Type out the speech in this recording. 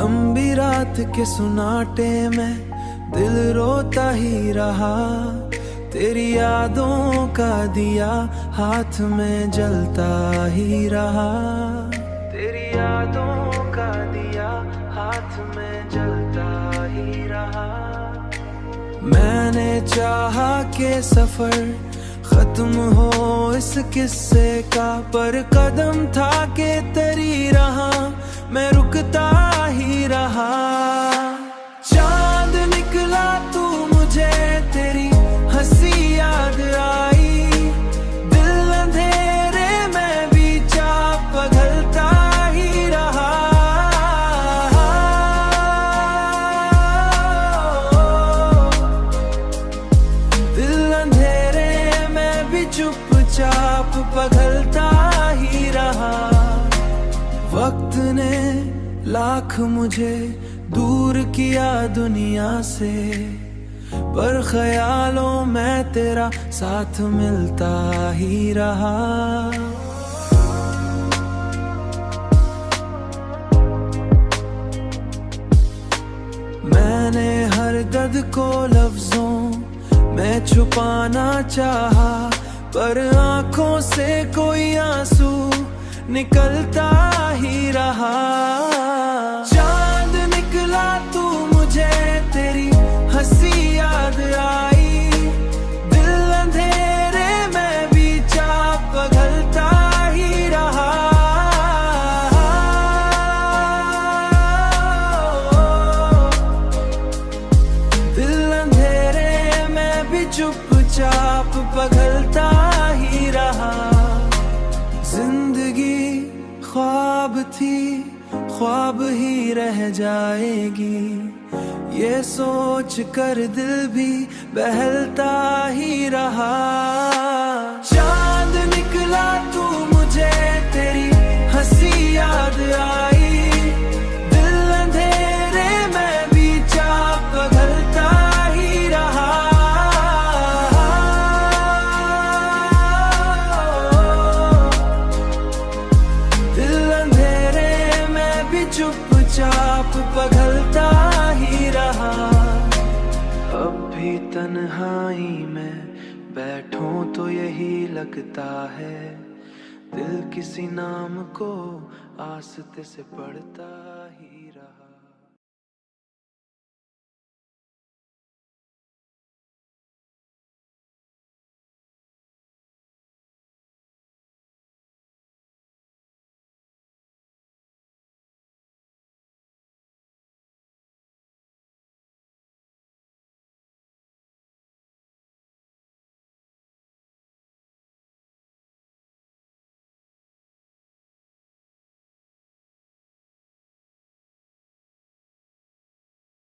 लंबी रात के सुनाटे में दिल रोता ही रहा, तेरी यादों का दिया हाथ में जलता ही रहा, तेरी यादों का दिया हाथ में जलता ही रहा। मैंने चाहा कि सफर खत्म हो इस किस्से का, पर कदम था कि तेरी रहा मैं रुकता ही रहा। चांद निकला तू मुझे तेरी हंसी याद आई, दिल अंधेरे में भी चाप पगलता ही रहा। दिल अंधेरे में भी चुपचाप पगलता ही रहा। वक्त ने लाख मुझे दूर किया दुनिया से, पर ख्यालों में तेरा साथ मिलता ही रहा। मैंने हर दर्द को लफ्जों में छुपाना चाहा, पर आंखों से कोई आंसू निकलता ही रहा। चांद निकला तू मुझे तेरी हंसी याद आई, दिल अंधेरे में भी चाप पगलता ही रहा। दिल अंधेरे में भी चुपचाप पगलता ही रहा। जिंदगी ख्वाब थी, ख्वाब ही रह जाएगी, ये सोच कर दिल भी बहलता ही रहा। चांद निकला तू मुझे तेरी हंसी याद आई, दिल अंधेरे में भी चाप पगलता ही रहा। चुपचाप पगलता ही रहा। अब भी तन्हाई में बैठूं तो यही लगता है, दिल किसी नाम को आस्ते से पढ़ता